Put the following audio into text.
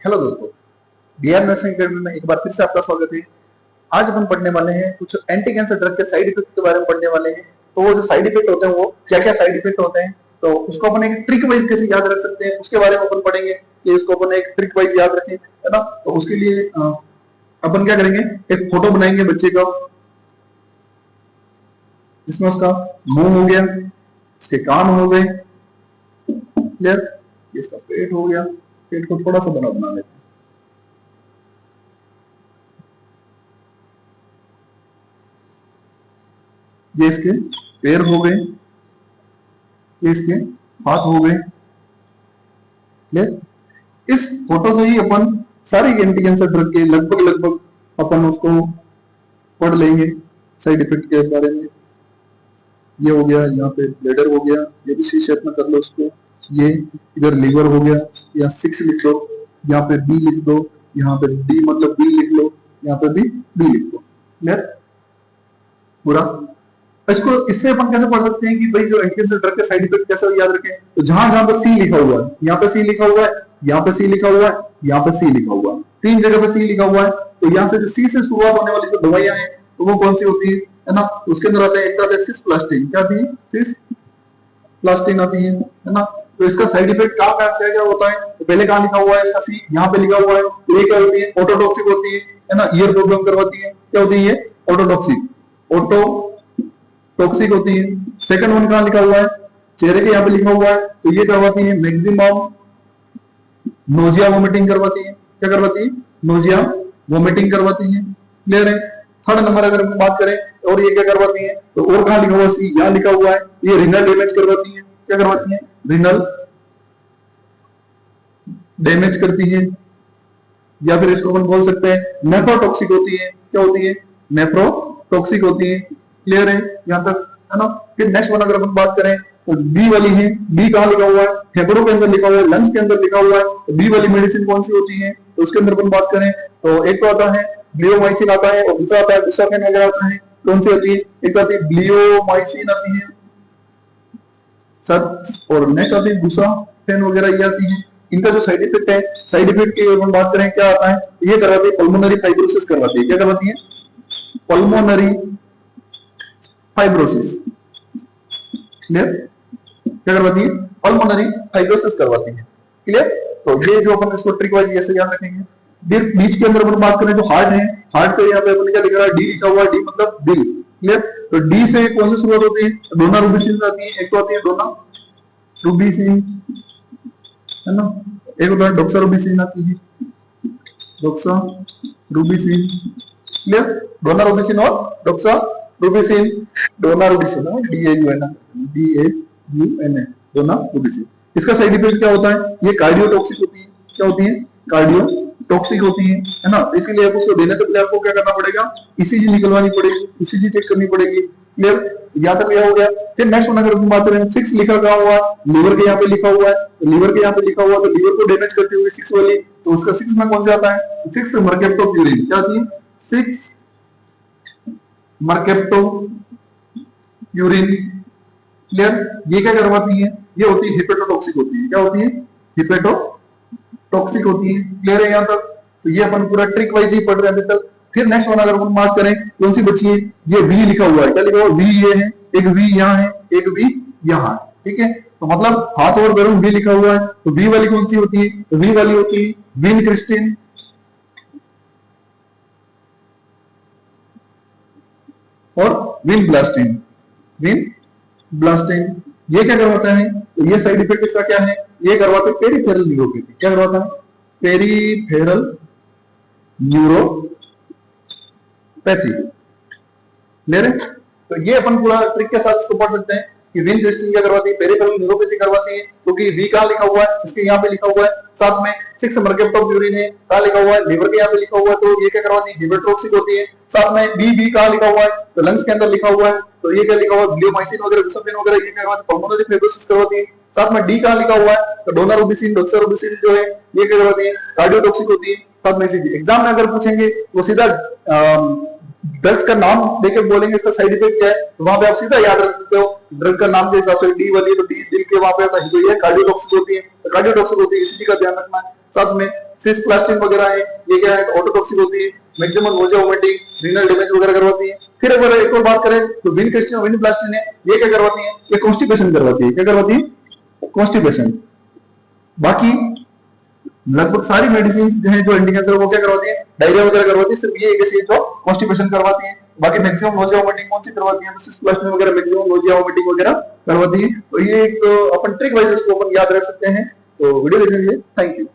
Hello दोस्तों, B R nursing academy में एक बार फिर से आपका स्वागत है। आज अपन पढ़ने वाले हैं कुछ एंटी कैंसर ड्रग के साइड इफेक्ट के बारे में पढ़ने वाले हैं। तो वो जो साइड इफेक्ट होते हैं वो क्या क्या साइड इफेक्ट होते हैं, तो उसको अपन एक ट्रिक वाइज कैसे याद रख सकते हैं उसके बारे में अपन पढ़ेंगे कि इसको अपन एक ट्रिक वाइज याद रखें, है ना। तो उसके लिए अपन क्या करेंगे, एक फोटो बनाएंगे बच्चे का, जिसमें उसका मुंह हो गया, उसके कान हो गए, क्लियर, इसका पेट हो गया। पेट को थोड़ा सा बना लेते हैं। ये इसके पैर हो गए, ये इसके हाथ हो गए, क्लियर। इस फोटो से ही अपन सारे एंटी कैंसर ड्रग के लगभग अपन उसको पढ़ लेंगे साइड इफेक्ट के बारे में। ये हो गया, यहाँ पे ब्लैडर हो गया, ये भी सी शेप में कर लो उसको। ये इधर लीवर हो गया, यहाँ 6 लिख दो, यहाँ पे बी लिख दो, यहाँ पे डी मतलब बी लिख लो, यहाँ पे भी बी लिख दो, क्लियर पूरा। इसको इससे अपन कैसे पढ़ सकते हैं कि भाई जो एंटी कैंसर ड्रग के साइड इफेक्ट कैसे याद रखें। तो जहां जहां पर सी लिखा हुआ है, यहाँ पे सी लिखा हुआ है, यहाँ पे सी लिखा हुआ है, यहाँ पे सी लिखा हुआ है, 3 जगह पे सी लिखा हुआ है। तो यहाँ से जो सी से शुरुआत होने वाली जो दवाइयां हैं तो वो कौन सी होती है ना। उसके अंदर आता है, एक आता है सिस्प्लास्टिन, क्या आती है, सिस्प्लास्टिन आती है ना। तो इसका साइड इफेक्ट क्या क्या होता है, तो पहले कहां लिखा हुआ है इसका सी, यहाँ पे लिखा हुआ है। तो ये क्या होती है, ऑटोटॉक्सिक होती है ना, ईयर प्रॉब्लम करवाती है। क्या होती है, ऑटोटॉक्सिक, ऑटो टॉक्सिक होती है। सेकंड वन कहां लिखा हुआ है, चेहरे के यहाँ पे लिखा हुआ है। तो ये करवाती है मैक्सिमम नोजिया वोमिटिंग करवाती है। क्या करवाती है, नोजिया वोमिटिंग करवाती है, क्लियर है। थर्ड नंबर अगर हम बात करें और ये क्या करवाती है, तो और कहां लिखा हुआ है, सी यहाँ लिखा हुआ है, ये रिनल डैमेज करवाती है। क्या करवाती है, रिनल डैमेज करती है। या फिर इसको हम बोल सकते हैं नेफ्रोटॉक्सिक होती है। क्या होती है, नेफ्रोटॉक्सिक होती है, क्लियर है यहाँ तक, है ना। फिर नेक्स्ट वन अगर अपन बात करें तो बी वाली है। बी कहां लिखा हुआ है, फेफड़ों के अंदर लिखा हुआ है, लंग्स के अंदर लिखा हुआ है। तो बी वाली मेडिसिन कौन सी होती है, तो उसके अंदर अपन बात करें तो एक तो आता है ब्लियोमाइसिन आता है, और दूसरा आता है बुसाफेन वगैरह आता है। कौन सी आती है, एक आती है ब्लियोमाइसिन आती है सर, और नेक्स्ट आती है बुसाफेन वगैरह ये आती है। इनका जो साइड इफेक्ट है, साइड इफेक्ट की अपन बात करें क्या आता है, ये करवाती है पल्मोनरी फाइब्रोसिस करवाती है। क्या करवाती है, पल्मोनरी फाइब्रोसिस, क्लियर। क्या करवाती है, पल्मोनरी फाइब्रोसिस करवाती है, क्लियर। तो ये जो अपन इसको ट्रिक वाइज ऐसे याद रखेंगे। फिर बीच के अंदर अपन बात करें तो हार्ट है। हार्ट पे यहाँ पे अपन क्या लिख रहा है, डी लिखा हुआ है, डी मतलब दिल, क्लियर। तो डी से कौन सी शुरुआत होती है, डोना रूबिसिन आती है। एक तो आती है डोना रूबिसिन, है ना, एक होता है डोक्सा रूबिसिन आती है, डोक्सा रूबिसिन, क्लियर। डोना रूबिसिन और डोक्सा रूबिसिन, डोना रूबिसिन, DAUN, डोना रूबिसिन। इसका साइड इफेक्ट क्या होता है, ये कार्डियोटॉक्सिक होती है। क्या होती है, कार्डियोटॉक्सिक होती है ना। इसीलिए आप उसको देने से पहले आपको क्या करना पड़ेगा, ईसीजी निकलवानी पड़ेगी, ईसीजी चेक करनी पड़ेगी, क्लियर। यहाँ तक यह हो गया। फिर नेक्स्ट वन अगर हम बात करें, 6 लिखा क्या हुआ है, लीवर के यहाँ पे लिखा हुआ है। तो लीवर के यहाँ पे लिखा हुआ है, तो लीवर को डैमेज करती हुई 6 वाली, तो उसका 6 में कौन से आता है, 6 मर्केप्टो प्यूरिन। क्या आती है, 6 मर्केप्टो यूरिन, क्लियर। ये क्या करवाती है, ये होती है हिपेटोटॉक्सिक होती है। क्या होती है, हिपेटोटॉक्सिक होती है, क्लियर है यहाँ तक। तो ये अपन पूरा ट्रिक वाइज ही पढ़ रहे हैं अभी तक। फिर नेक्स्ट वन अगर हम बात करें कौन सी बची है, ये वी लिखा हुआ है। क्या लिखा हुआ है, वी ये है, एक वी यहाँ है, एक वी यहाँ, ठीक है। तो मतलब हाथ और पैरों में वी लिखा हुआ है। तो वी वाली कौन सी होती है, तो वी वाली होती है विनक्रिस्टिन, और विनब्लास्टिन, विनब्लास्टिन। ये क्या करवाता है, तो ये साइड इफेक्ट इसका क्या है, ये करवाते हैं पेरिफेरल न्यूरोपैथी। क्या करवाता है, पेरिफेरल न्यूरोपैथी, क्लियर है। तो ये अपन पूरा ट्रिक के साथ इसको पढ़ सकते हैं कि विनक्रिस्टिन क्या करवाती है, पेरिफेरल न्यूरोपैथी करवाती है। क्योंकि वी कहां लिखा हुआ है, इसके यहाँ पे लिखा हुआ है, साथ में 6 मर्केप्टो प्यूरिन है, कहां लिखा हुआ है, लिवर के यहाँ पे लिखा हुआ है। तो ये क्या करवाती है, हिपेटोटॉक्सिक होती है। साथ में बी कहां लिखा हुआ है, तो लंग्स के अंदर लिखा हुआ है। तो ये क्या लिखा हुआ है, ब्लियोमाइसिन वगैरह, बुसाफेन वगैरह, ये क्या करवाती है, पल्मोनरी फाइब्रोसिस करवाती है। साथ में डी कहां लिखा हुआ है, तो डोना रूबिसिन, डोक्सा रूबिसिन जो है ये क्या करवाती है, कार्डियोटॉक्सिक होती है। साथ में इसी एग्जाम में अगर पूछेंगे वो सीधा ड्रग्स का नाम देके बोलेंगे इसका साइड इफेक्ट क्या है, तो वहां पे आप सीधा याद रख सकते हो ड्रग का नाम के हिसाब से। डी वाली तो डी दिल के वहां पे आता है, तो ये कार्डियोटॉक्सिक होती है, तो कार्डियोटॉक्सिक होती है, इसी का ध्यान रखना है। साथ में सिस्प्लास्टिन वगैरह है, ये क्या है, ऑटोटॉक्सिक होती है, maximum nausea vomiting, renal damage वगैरह करवाती है। फिर अगर एक और बात करें तो विनक्रिस्टिन है, ये क्या करवाती है, ये कॉन्स्टिपेशन करवाती है। क्या करवाती है? कॉन्स्टिपेशन। बाकी लगभग सारी मेडिसिन हैं जो एंटी कैंसर वो क्या करवाती है, डायरिया वगैरह करवाती है। सिर्फ ये एक ऐसी है जो कॉन्स्टिपेशन करवाती है। बाकी मैक्सिमम नोजिया वोमिटिंग कौन सी करवाती है, सिस्प्लास्टिन वगैरह मैक्सिमम नोजिया वोमिटिंग वगैरह करवाती है। तो ये एक अपन ट्रिक वाइज इसको अपन याद रख सकते हैं। तो वीडियो देखने के लिए थैंक यू।